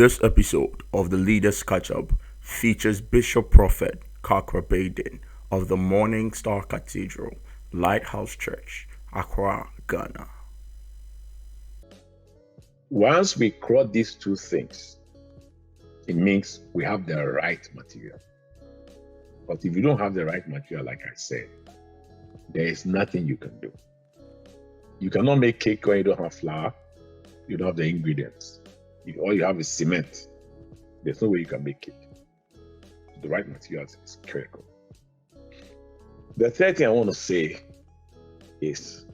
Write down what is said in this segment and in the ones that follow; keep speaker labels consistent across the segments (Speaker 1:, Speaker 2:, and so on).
Speaker 1: This episode of the Leaders Catchup features Bishop Prophet Kakra Baiden of the Morning Star Cathedral, Lighthouse Church, Accra, Ghana.
Speaker 2: Once we cross these two things, it means we have the right material. But if you don't have the right material, like I said, there is nothing you can do. You cannot make cake when you don't have flour, you don't have the ingredients. If all you have is cement, there's no way you can make it. The right materials is critical. The third thing I want to say is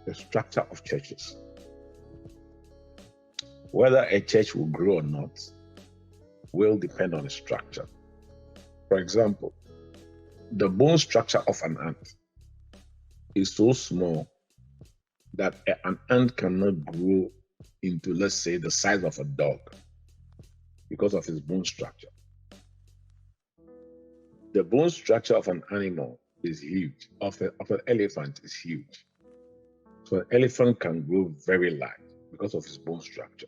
Speaker 2: the structure of churches. Whether a church will grow or not will depend on the structure. For example, the bone structure of an ant is so small that an ant cannot grow into, let's say, the size of a dog because of its bone structure. The bone structure of an animal is huge, of an elephant is huge. So an elephant can grow very large because of its bone structure.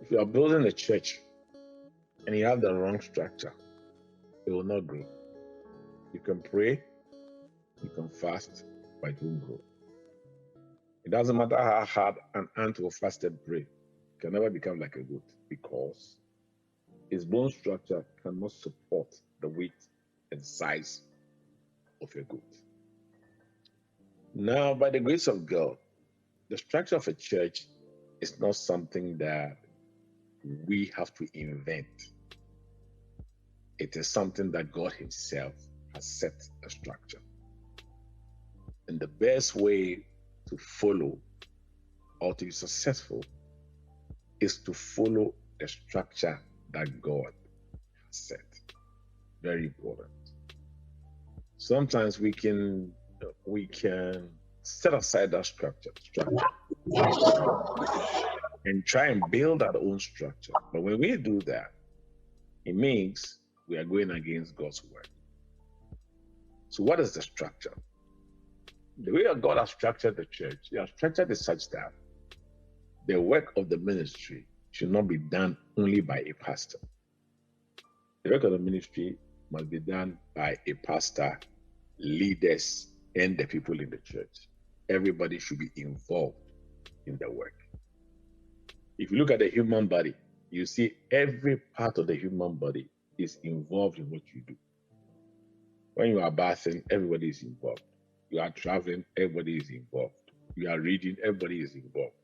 Speaker 2: If you are building a church and you have the wrong structure, it will not grow. You can pray, you can fast, but it won't grow. It doesn't matter how hard an ant will fast and pray, it can never become like a goat because its bone structure cannot support the weight and size of a goat. Now, by the grace of God, the structure of a church is not something that we have to invent. It is something that God Himself has set a structure. And the best way to follow or to be successful is to follow the structure that God has set. Very important. Sometimes we can set aside that structure and try and build our own structure. But when we do that, it means we are going against God's word. So what is the structure? The way God has structured the church, He has structured it such that the work of the ministry should not be done only by a pastor. The work of the ministry must be done by a pastor, leaders, and the people in the church. Everybody should be involved in the work. If you look at the human body, you see every part of the human body is involved in what you do. When you are bathing, everybody is involved. You are traveling, everybody is involved. You are reading, everybody is involved.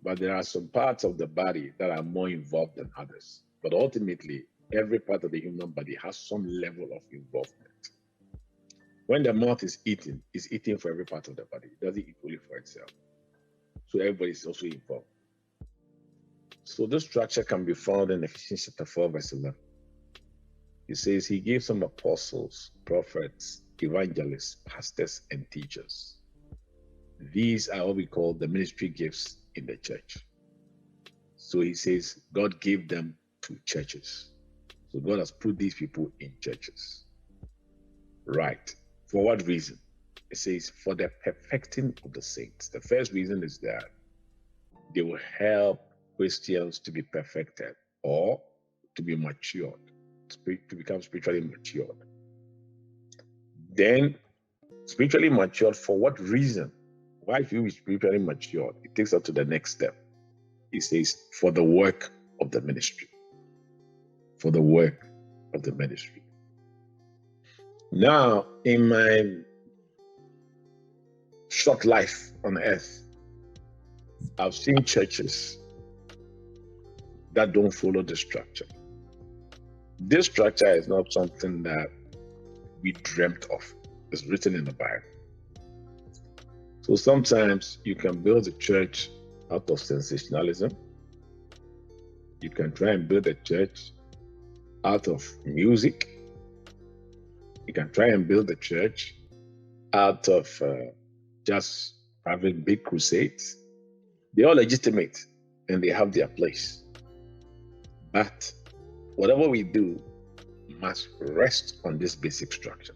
Speaker 2: But there are some parts of the body that are more involved than others. But ultimately, every part of the human body has some level of involvement. When the mouth is eating, it's eating for every part of the body. It doesn't eat only for itself. So everybody is also involved. So this structure can be found in Ephesians chapter 4, verse 11. It says, He gave some apostles, prophets, evangelists, pastors, and teachers. These are what we call the ministry gifts in the church. So He says God gave them to churches. So God has put these people in churches. Right. For what reason? It says for the perfecting of the saints. The first reason is that they will help Christians to be perfected or to be matured, to become spiritually matured. Then, spiritually matured for what reason? Why should you be spiritually matured? It takes us to the next step. It says, for the work of the ministry. For the work of the ministry. Now, in my short life on earth, I've seen churches that don't follow the structure. This structure is not something that we dreamt of. It's written in the Bible. So sometimes you can build a church out of sensationalism. You can try and build a church out of music. You can try and build a church out of just having big crusades. They're all legitimate and they have their place. But whatever we do must rest on this basic structure,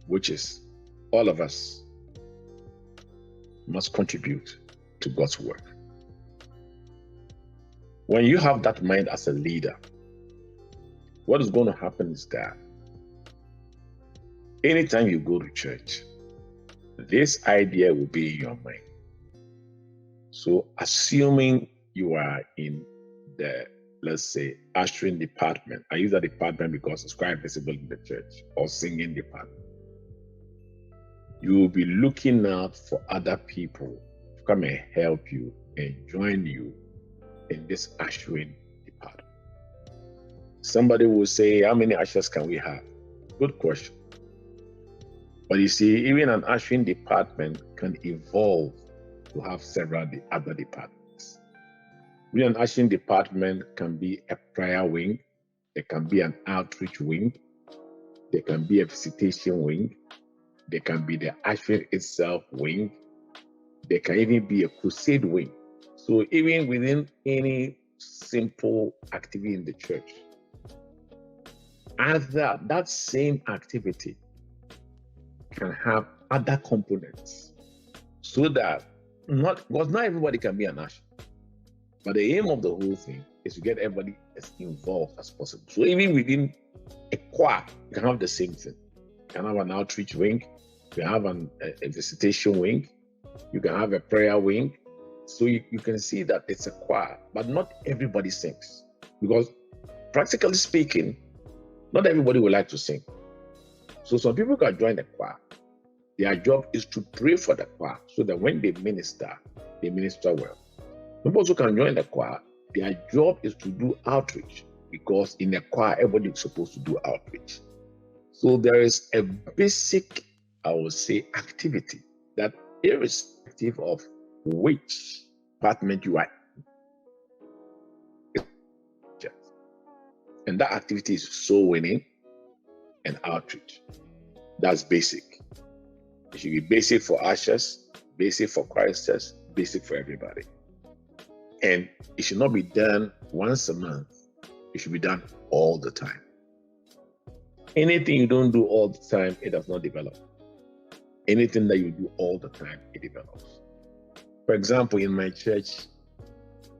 Speaker 2: which is all of us must contribute to God's work. When you have that mind as a leader, what is going to happen is that anytime you go to church, this idea will be in your mind. So assuming you are in the, let's say, ushering department, I use that department because it's quite visible in the church, or singing department, you will be looking out for other people to come and help you and join you in this ushering department. Somebody will say, how many ushers can we have? Good question. But you see, even an ushering department can evolve to have several other departments. Even an ushering department can be a prayer wing, there can be an outreach wing, there can be a visitation wing, there can be the ushering itself wing, there can even be a crusade wing. So even within any simple activity in the church, that same activity can have other components, so that not everybody can be an usher, but the aim of the whole thing is to get everybody as involved as possible. So even within a choir, you can have the same thing. You can have an outreach wing, you can have a visitation wing, you can have a prayer wing. So you can see that it's a choir, but not everybody sings, because practically speaking, not everybody would like to sing. So some people can join the choir. Their job is to pray for the choir, so that when they minister well. People also can join the choir. Their job is to do outreach, because in the choir, everybody is supposed to do outreach. So there is a basic, I would say, activity that, irrespective of which department you are in, and that activity is soul winning and outreach. That's basic. It should be basic for ushers, basic for choristers, basic for everybody. And it should not be done once a month. It should be done all the time. Anything you don't do all the time, it does not develop. Anything that you do all the time, it develops. For example, in my church,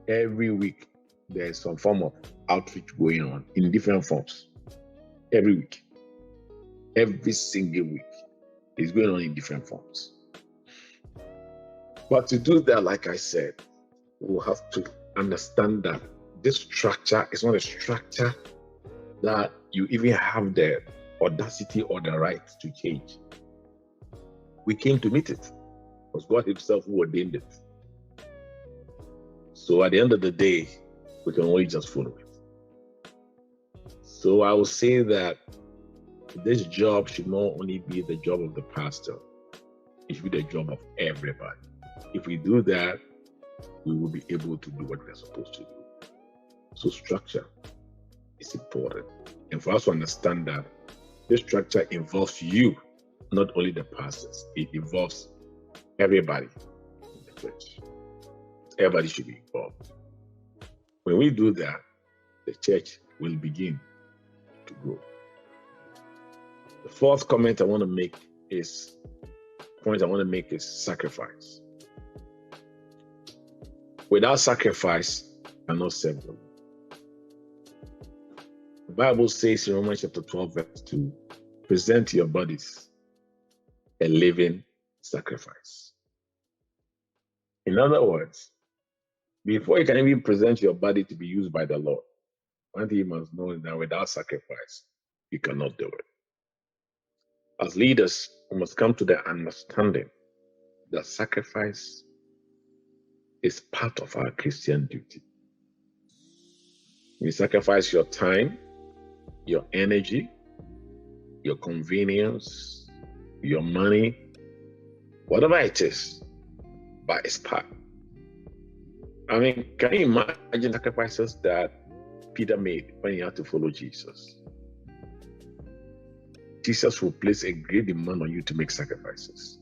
Speaker 2: every week, there's some form of outreach going on in different forms. Every week. Every single week. It's going on in different forms. But to do that, like I said, we'll have to understand that this structure is not a structure that you even have the audacity or the right to change. We came to meet it. It was God Himself who ordained it. So at the end of the day, we can only just follow it. So I will say that this job should not only be the job of the pastor, it should be the job of everybody. If we do that, we will be able to do what we're supposed to do. So structure is important. And for us to understand that this structure involves you, not only the pastors, it involves everybody in the church. Everybody should be involved. When we do that, the church will begin to grow. The fourth point I want to make is sacrifice. Without sacrifice, you cannot serve them. The Bible says in Romans chapter 12, verse 2, present your bodies a living sacrifice. In other words, before you can even present your body to be used by the Lord, one thing you must know is that without sacrifice, you cannot do it. As leaders, we must come to the understanding that sacrifice is part of our Christian duty. You sacrifice your time, your energy, your convenience, your money, whatever it is, but it's part. I mean, can you imagine sacrifices that Peter made when he had to follow Jesus? Jesus will place a great demand on you to make sacrifices.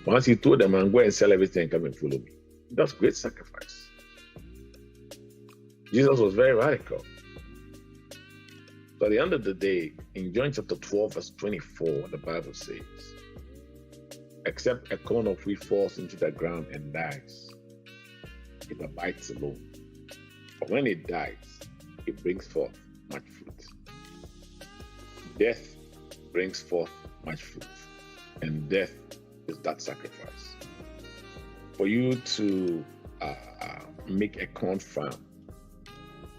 Speaker 2: Once he told them, "I'm going and sell everything and come and follow me," that's great sacrifice. Jesus was very radical. So at the end of the day, in John chapter 12, verse 24, the Bible says, "Except a corn of wheat falls into the ground and dies, it abides alone. But when it dies, it brings forth much fruit. Death brings forth much fruit. And death is that sacrifice. For you to make a corn farm,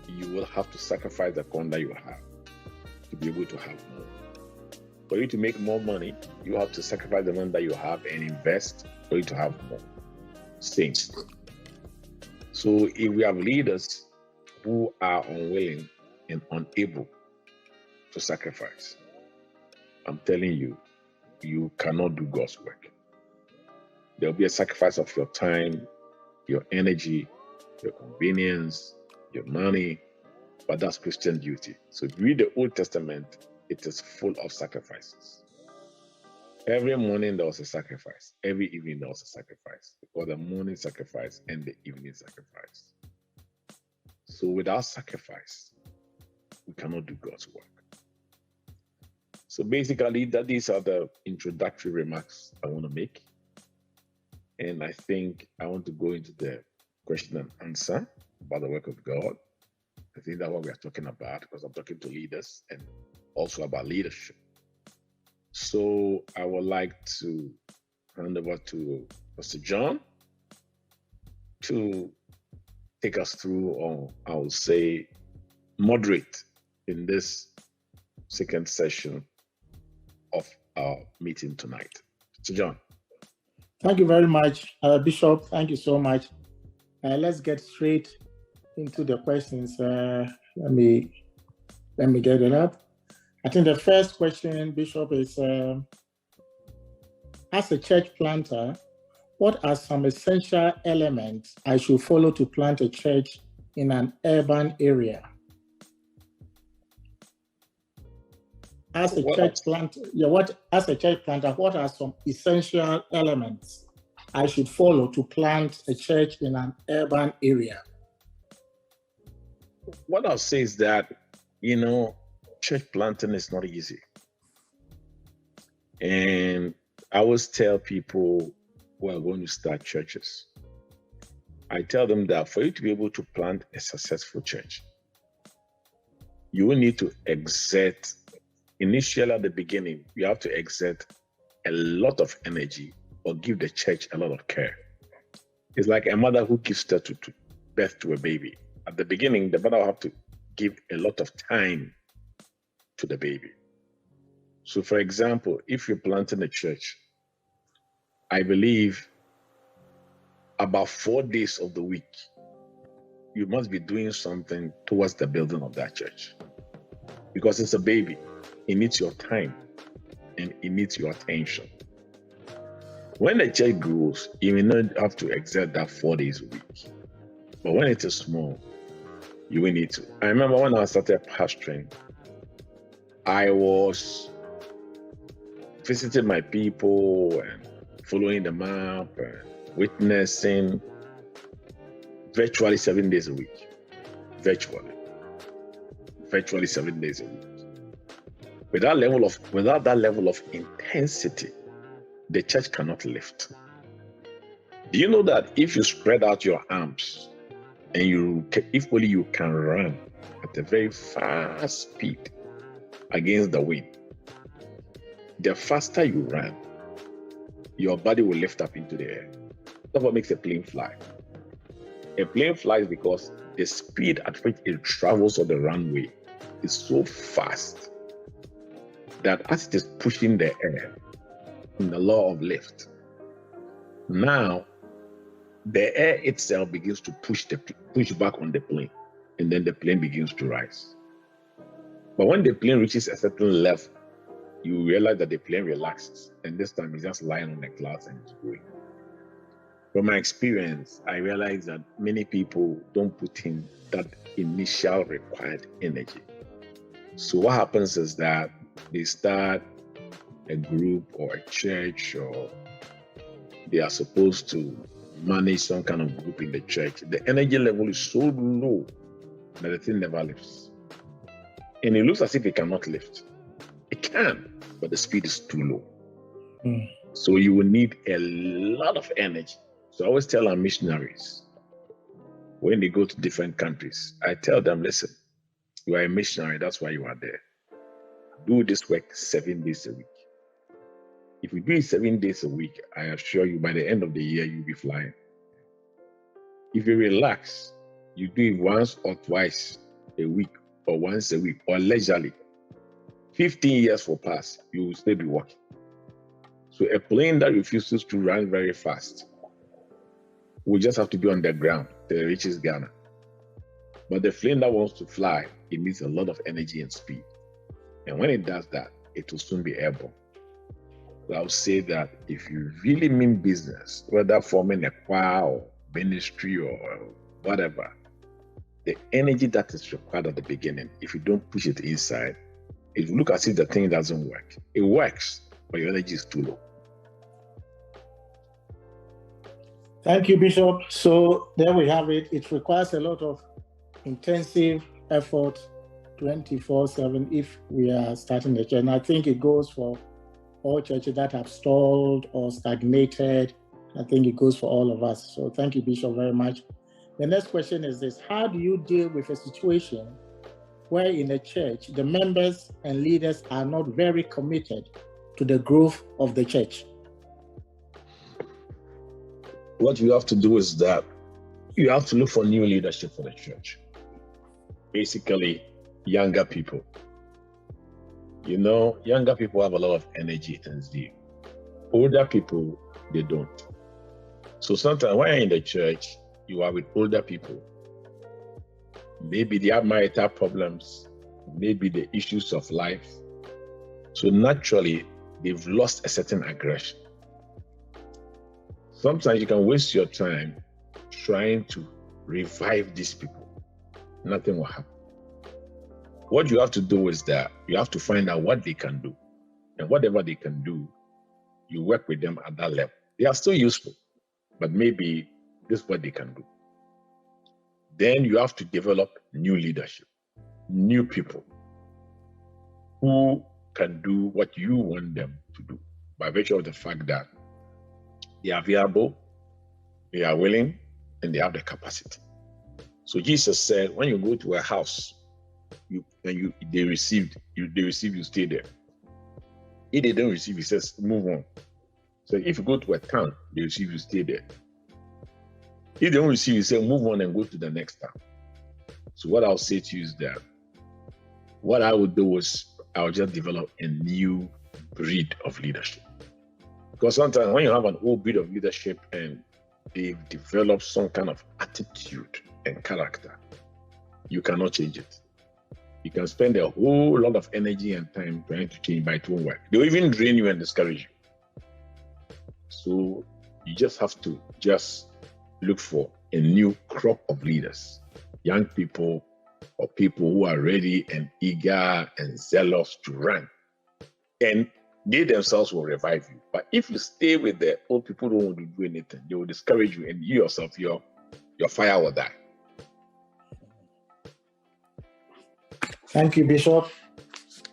Speaker 2: you will have to sacrifice the corn that you have to be able to have more. For you to make more money, you have to sacrifice the money that you have and invest for you to have more. Same. So if we have leaders who are unwilling and unable to sacrifice, I'm telling you, you cannot do God's work. There'll be a sacrifice of your time, your energy, your convenience, your money, but that's Christian duty. So if you read the Old Testament, it is full of sacrifices. Every morning there was a sacrifice. Every evening there was a sacrifice. Because the morning sacrifice and the evening sacrifice. So without sacrifice, we cannot do God's work. So basically, these are the introductory remarks I want to make. And I think I want to go into the question and answer about the work of God. I think that's what we are talking about, because I'm talking to leaders and also about leadership. So I would like to hand over to Pastor John to take us through, or I will say, moderate in this second session of our meeting tonight. Pastor John.
Speaker 3: Thank you very much, Bishop. Thank you so much. Let's get straight into the questions. Let me get it up. I think the first question, Bishop, is as a church planter, what are some essential elements I should follow to plant a church in an urban area? As a church planter, what are some essential elements I should follow to plant a church in an urban area?
Speaker 2: What I'll say is that, church planting is not easy. And I always tell people who are going to start churches, I tell them that for you to be able to plant a successful church, you will need to exert, initially at the beginning, you have to exert a lot of energy or give the church a lot of care. It's like a mother who gives birth to a baby. At the beginning, the mother will have to give a lot of time to the baby. So for example, if you're planting a church, I believe about 4 days of the week, you must be doing something towards the building of that church. Because it's a baby. It needs your time and it needs your attention. When the church grows, you may not have to exert that 4 days a week. But when it is small, you will need to. I remember when I started pastoring, I was visiting my people and following the map and witnessing virtually 7 days a week. Virtually 7 days a week. Without that level of intensity, the church cannot lift. Do you know that if you spread out your arms and if only you can run at a very fast speed against the wind, the faster you run, your body will lift up into the air. That's what makes a plane fly. A plane flies because the speed at which it travels on the runway is so fast that as it is pushing the air in the law of lift, now the air itself begins to push back on the plane, and then the plane begins to rise. But when the plane reaches a certain level, you realize that the plane relaxes, and this time it's just lying on the clouds and it's going. From my experience, I realized that many people don't put in that initial required energy. So what happens is that they start a group or a church, or they are supposed to manage some kind of group in the church. The energy level is so low that the thing never lifts. And it looks as if it cannot lift. It can, but the speed is too low. So you will need a lot of energy. So I always tell our missionaries, When they go to different countries, I tell them, listen, you are a missionary, that's why you are there. Do this work 7 days a week. If you do it 7 days a week, I assure you by the end of the year, you'll be flying. If you relax, you do it once or twice a week, or once a week, or leisurely, 15 years will pass, you will still be working. So a plane that refuses to run very fast will just have to be on the ground till it reaches Ghana. But the plane that wants to fly, it needs a lot of energy and speed. And when it does that, it will soon be airborne. So I would say that if you really mean business, whether forming a choir or ministry or whatever, the energy that is required at the beginning, if you don't push it inside, it will look as if the thing doesn't work. It works, but your energy is too low.
Speaker 3: Thank you, Bishop. So there we have it. It requires a lot of intensive effort 24/7 if we are starting the church. And I think it goes for all churches that have stalled or stagnated. I think it goes for all of us. So thank you, Bishop, very much. The next question is this: how do you deal with a situation where in a church, the members and leaders are not very committed to the growth of the church?
Speaker 2: What you have to do is that you have to look for new leadership for the church. Basically, younger people. You know, younger people have a lot of energy and zeal. Older people, they don't. So sometimes when you're in the church, you are with older people. Maybe they have marital problems, maybe the issues of life. So naturally, they've lost a certain aggression. Sometimes you can waste your time trying to revive these people. Nothing will happen. What you have to do is that you have to find out what they can do. And whatever they can do, you work with them at that level. They are still useful, but maybe this is what they can do. Then you have to develop new leadership, new people who can do what you want them to do by virtue of the fact that they are available, they are willing, and they have the capacity. So Jesus said, when you go to a house, they receive, you stay there. If they don't receive, he says, move on. So if you go to a town, they receive, you stay there. If they don't receive, you say, move on and go to the next town. So what I'll say to you is that what I would do is I'll just develop a new breed of leadership. Because sometimes when you have an old breed of leadership and they've developed some kind of attitude and character, you cannot change it. You can spend a whole lot of energy and time trying to change, but it won't work. They'll even drain you and discourage you. So you just have to look for a new crop of leaders, young people or people who are ready and eager and zealous to run. And they themselves will revive you. But if you stay with the old people who don't want to do anything, they will discourage you, and you yourself, your fire will die.
Speaker 3: Thank you, Bishop.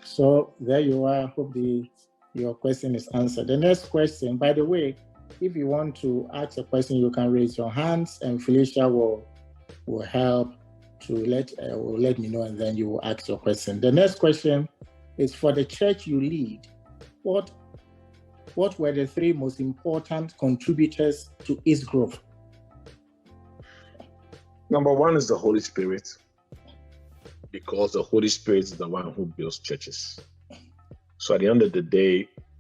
Speaker 3: So there you are. I hope your question is answered. The next question, by the way, if you want to ask a question, you can raise your hands, and Felicia will help to let me know, and then you will ask your question. The next question is for the church you lead. What were the 3 most important contributors to its growth?
Speaker 2: Number 1 is the Holy Spirit, because the Holy Spirit is the one who builds churches. So at the end of the day,